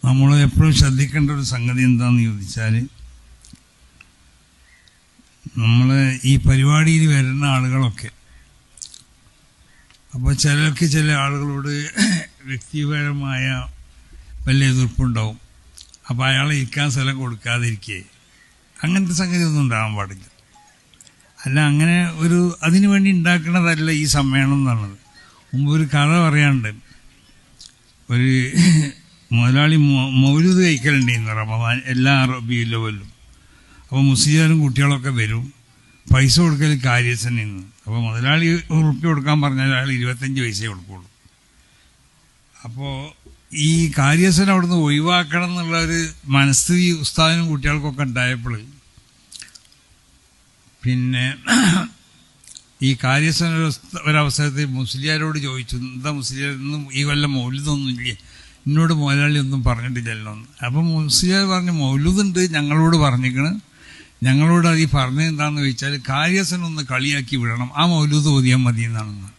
നമ്മൾ എപ്പോഴും ശ്രദ്ധിക്കേണ്ട ഒരു സംഗതി എന്താണെന്ന് ചോദിച്ചാൽ, നമ്മൾ ഈ പരിപാടിയിൽ വരുന്ന ആളുകളൊക്കെ, അപ്പോൾ ചിലർക്ക് ചില ആളുകളോട് വ്യക്തിപരമായ വലിയ എതിർപ്പുണ്ടാവും. അപ്പോൾ അയാളെ ഇരിക്കാൻ സ്ഥലം കൊടുക്കാതിരിക്കുക, അങ്ങനത്തെ സംഗതി ഒന്നും ഉണ്ടാകാൻ പാടില്ല. അല്ല, അങ്ങനെ അതിനു വേണ്ടി ഉണ്ടാക്കുന്നതല്ല ഈ സമ്മേളനം എന്നുള്ളത്. മുമ്പ് ഒരു കഥ പറയാനുണ്ട്. ഒരു മുതലാളി മൗലൂദ് കഴിക്കലുണ്ടെന്ന് റമദാൻ എല്ലാ റബീഉൽ അവ്വലും. അപ്പോൾ മുസ്ലിയാരും കുട്ടികളൊക്കെ വരും, പൈസ കൊടുക്കൽ കാര്യസ്ഥൻ നിന്ന്. അപ്പോൾ മുതലാളി ഉറുപ്പ്യ കൊടുക്കാൻ പറഞ്ഞാൽ അയാൾ 25 പൈസയെ കൊടുക്കുള്ളൂ. അപ്പോൾ ഈ കാര്യസ്ഥൻ അവിടുന്ന് ഒഴിവാക്കണം എന്നുള്ള ഒരു മനസ്ഥിതി ഉസ്താദിനും കുട്ടികൾക്കൊക്കെ ഉണ്ടായപ്പോൾ പിന്നെ ഈ കാര്യസ്ഥൻ ഒരവസരത്തിൽ മുസ്ലിയാരോട് ചോദിച്ചു, എന്താ മുസ്ലിയാർ ഇന്നും ഈ കൊല്ലം മൗലൂദൊന്നുമില്ലേ, എന്നോട് മുതലാളി ഒന്നും പറഞ്ഞിട്ടില്ലല്ലോ എന്ന്. അപ്പം മുസ്ലിയാർ പറഞ്ഞു, മൗലൂദുണ്ട്, ഞങ്ങളോട് പറഞ്ഞിരിക്കണം. ഞങ്ങളോട് അത് ഈ പറഞ്ഞത് എന്താണെന്ന് ചോദിച്ചാൽ, കാര്യസ്ഥനൊന്ന് കളിയാക്കി വിടണം, ആ മൗലൂദ് ഓതിയാൽ മതി എന്നാണെന്ന്.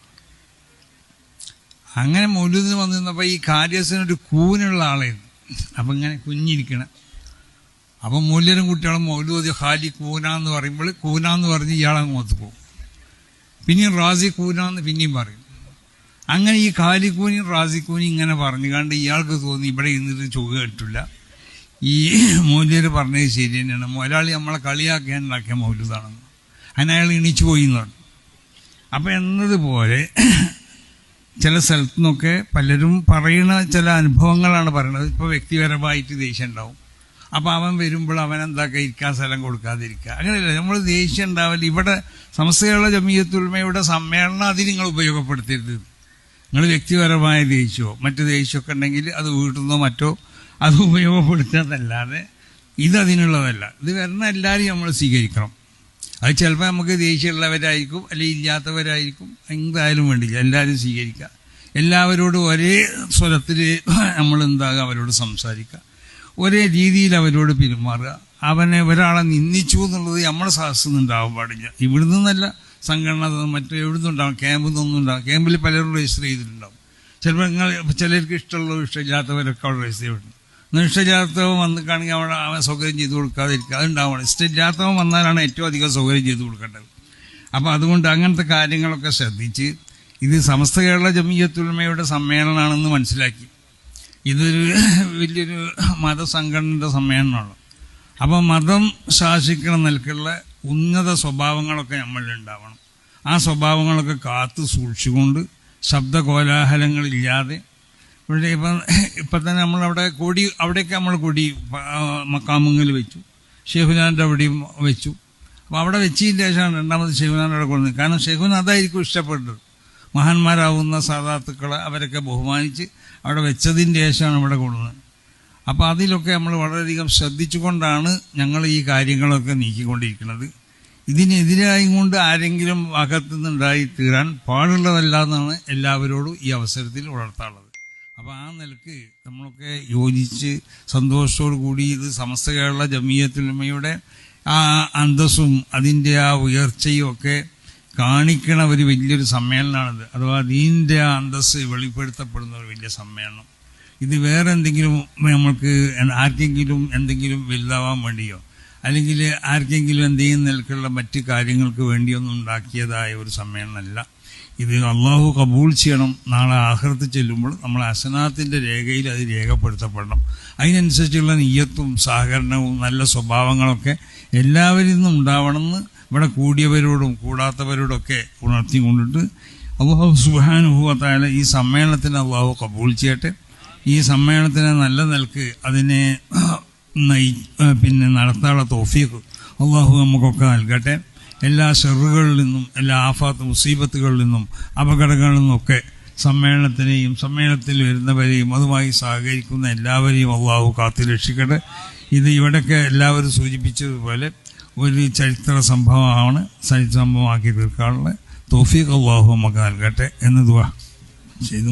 അങ്ങനെ മൗലൂദിന് വന്നു നിന്നപ്പോൾ ഈ കാര്യസ്ഥനൊരു കൂനുള്ള ആളായിരുന്നു. അപ്പം ഇങ്ങനെ കുഞ്ഞിരിക്കണം. അപ്പം മൂല്യരും കുട്ടികളും മൗലൂദ് ഖാലി കൂനാന്ന് പറയുമ്പോൾ കൂനാന്ന് പറഞ്ഞ് ഇയാളങ്ങ് ഒത്തു പോകും. പിന്നെയും റാസി കൂനാന്ന് പിന്നെയും പറയും. അങ്ങനെ ഈ ഖാലിക്കൂനിയും റാസിക്കൂനി ഇങ്ങനെ പറഞ്ഞു കണ്ട് ഇയാൾക്ക് തോന്നി ഇവിടെ ഇരുന്നിട്ട് ചുക കിട്ടില്ല, ഈ മൂല്യർ പറഞ്ഞത് ശരി തന്നെയാണ്, മുതലാളി നമ്മളെ കളിയാക്കാൻ ഉണ്ടാക്കിയ മൗലൂദാണെന്ന്. അങ്ങനെ അയാൾ എണീച്ചു പോയി എന്ന് പറഞ്ഞു. അപ്പം എന്നതുപോലെ ചില സ്ഥലത്തു നിന്നൊക്കെ പലരും പറയുന്ന ചില അനുഭവങ്ങളാണ് പറയുന്നത്. ഇപ്പോൾ വ്യക്തിപരമായിട്ട് ദേഷ്യം ഉണ്ടാവും. അപ്പോൾ അവൻ വരുമ്പോൾ അവൻ എന്താക്കുക, ഇരിക്കാൻ സ്ഥലം കൊടുക്കാതിരിക്കുക, അങ്ങനെയല്ല. നമ്മൾ ദേഷ്യം ഉണ്ടാവില്ല. ഇവിടെ സമസ്ത കേരള ജമിയത്തുൽ ഉലമയുടെ സമ്മേളനം അതിന് നിങ്ങൾ ഉപയോഗപ്പെടുത്തരുത്. നിങ്ങൾ വ്യക്തിപരമായ ദേഷ്യമോ മറ്റു ദേഷ്യമൊക്കെ ഉണ്ടെങ്കിൽ അത് വീട്ടിൽ നിന്നോ മറ്റോ അത് ഉപയോഗപ്പെടുത്തുന്നതല്ലാതെ ഇതതിനുള്ളതല്ല. ഇത് വരുന്ന എല്ലാവരും നമ്മൾ സ്വീകരിക്കണം. അത് ചിലപ്പോൾ നമുക്ക് ദേഷ്യമുള്ളവരായിരിക്കും, അല്ലെങ്കിൽ ഇല്ലാത്തവരായിരിക്കും, എന്തായാലും വേണ്ടില്ല, എല്ലാവരും സ്വീകരിക്കുക. എല്ലാവരോടും ഒരേ സ്വരത്തിൽ നമ്മളെന്താകുക, അവരോട് സംസാരിക്കുക, ഒരേ രീതിയിൽ അവരോട് പെരുമാറുക. ഒരാളെ നിന്ദിച്ചു എന്നുള്ളത് നമ്മുടെ സാഹസം ഉണ്ടാവാൻ പാടില്ല. ഇവിടുന്ന് നല്ല സംഘടന മറ്റു എവിടുന്നുണ്ടാവും, ക്യാമ്പിൽ നിന്നൊന്നും ഉണ്ടാവും. ക്യാമ്പിൽ പലരും രജിസ്റ്റർ ചെയ്തിട്ടുണ്ടാവും. ചിലപ്പോൾ ചിലർക്ക് ഇഷ്ടമുള്ളവരും ഇഷ്ടമില്ലാത്തവരൊക്കെ അവിടെ രജിസ്റ്റർ ചെയ്തിട്ടുണ്ട്. എന്നാൽ ഇഷ്ടമില്ലാത്തവൻ വന്നിട്ടാണെങ്കിൽ അവിടെ അവൻ സൗകര്യം ചെയ്ത് കൊടുക്കാതിരിക്കുക, അതുണ്ടാവണം. ഇഷ്ടമില്ലാത്തവൻ വന്നാലാണ് ഏറ്റവും അധികം സൗകര്യം ചെയ്ത് കൊടുക്കേണ്ടത്. അപ്പോൾ അതുകൊണ്ട് അങ്ങനത്തെ കാര്യങ്ങളൊക്കെ ശ്രദ്ധിച്ച്, ഇത് സമസ്ത കേരള ജമിയത്തുൽ ഉലമയുടെ സമ്മേളനമാണെന്ന് മനസ്സിലാക്കി. ഇതൊരു വലിയൊരു മതസംഘടനയുടെ സമ്മേളനമാണ്. അപ്പോൾ മതം ശാസിക്കണ നിലക്കുള്ള ഉന്നത സ്വഭാവങ്ങളൊക്കെ നമ്മളിലുണ്ടാവണം. ആ സ്വഭാവങ്ങളൊക്കെ കാത്തു സൂക്ഷിച്ചുകൊണ്ട് ശബ്ദകോലാഹലങ്ങളില്ലാതെ, ഇവിടെ ഇപ്പം തന്നെ നമ്മളവിടെ അവിടെയൊക്കെ നമ്മൾ കൊടി മക്കാമുങ്ങളിൽ വെച്ചു, ഷെയ്ഖുനാൻ്റെ അവിടെയും വെച്ചു. അപ്പോൾ അവിടെ വെച്ചതിൻ്റെ ശേഷമാണ് രണ്ടാമത് ഷെയ്ഖുനാൻ്റെ അവിടെ കൊണ്ടുവന്നത്. കാരണം ഷെയ്ഖുന അതായിരിക്കും ഇഷ്ടപ്പെട്ടത്. മഹാന്മാരാവുന്ന സാദാത്തുക്കളെ അവരൊക്കെ ബഹുമാനിച്ച് അവിടെ വെച്ചതിൻ്റെ ശേഷമാണ് ഇവിടെ കൊണ്ടുവന്നത്. അപ്പോൾ അതിലൊക്കെ നമ്മൾ വളരെയധികം ശ്രദ്ധിച്ചുകൊണ്ടാണ് ഞങ്ങൾ ഈ കാര്യങ്ങളൊക്കെ നീക്കിക്കൊണ്ടിരിക്കുന്നത്. ഇതിനെതിരായി കൊണ്ട് ആരെങ്കിലും അകത്തുനിന്നുണ്ടായി തീരാൻ പാടുള്ളതല്ല എന്നാണ് എല്ലാവരോടും ഈ അവസരത്തിൽ ഉണർത്താനുള്ളത്. അപ്പോൾ ആ നിലക്ക് നമ്മളൊക്കെ യോജിച്ച് സന്തോഷത്തോടു കൂടി ഇത് സമസ്ത കേരള ജമിയത്തുൽ ഉലമയുടെ ആ അന്തസ്സും അതിൻ്റെ ആ ഉയർച്ചയും ഒക്കെ കാണിക്കണ ഒരു വലിയൊരു സമ്മേളനമാണിത്. അഥവാ ദീനിൻ്റെ ആ അന്തസ്സ് വെളിപ്പെടുത്തപ്പെടുന്ന ഒരു വലിയ സമ്മേളനം. ഇത് വേറെ എന്തെങ്കിലും നമ്മൾക്ക് ആർക്കെങ്കിലും എന്തെങ്കിലും വലുതാവാൻ വേണ്ടിയോ അല്ലെങ്കിൽ ആർക്കെങ്കിലും എന്തെങ്കിലും നിലക്കുള്ള മറ്റ് കാര്യങ്ങൾക്ക് വേണ്ടിയൊന്നും ഉണ്ടാക്കിയതായ ഒരു സമ്മേളനമല്ല. ഇത് അള്ളാഹു കബൂൾ ചെയ്യണം. നാളെ ആഖിറത്ത് ചെല്ലുമ്പോൾ നമ്മൾ ഹസനാത്തിൻ്റെ രേഖയിൽ അത് രേഖപ്പെടുത്തപ്പെടണം. അതിനനുസരിച്ചുള്ള നിയ്യത്തും സഹകരണവും നല്ല സ്വഭാവങ്ങളൊക്കെ എല്ലാവരിൽ നിന്നും ഉണ്ടാവണമെന്ന് ഇവിടെ കൂടിയവരോടും കൂടാത്തവരോടൊക്കെ ഉണർത്തിക്കൊണ്ടിട്ട് അള്ളാഹു സുബ്ഹാനഹു വ തആല ഈ സമ്മേളനത്തിന് അള്ളാഹു കബൂൾ ചെയ്യട്ടെ. ഈ സമ്മേളനത്തിന് നല്ല നിലക്ക് അതിനെ നടത്താനുള്ള തൗഫീഖ് അള്ളാഹു നമുക്കൊക്കെ നൽകട്ടെ. എല്ലാ ഷറുകളിൽ നിന്നും എല്ലാ ആഫാത്ത് മുസീബത്തുകളിൽ നിന്നും അപകടങ്ങളിൽ നിന്നൊക്കെ സമ്മേളനത്തിനെയും സമ്മേളനത്തിൽ വരുന്നവരെയും അതുമായി സഹകരിക്കുന്ന എല്ലാവരെയും അള്ളാഹു കാത്തു രക്ഷിക്കട്ടെ. ഇത് ഇവിടെയൊക്കെ എല്ലാവരും സൂചിപ്പിച്ചതുപോലെ ഒരു ചരിത്ര സംഭവമാണ്. ചരിത്ര സംഭവമാക്കി തീർക്കാനുള്ള തൗഫീഖ് അള്ളാഹു നമുക്ക് നൽകട്ടെ എന്ന് ദുആ ചെയ്തു.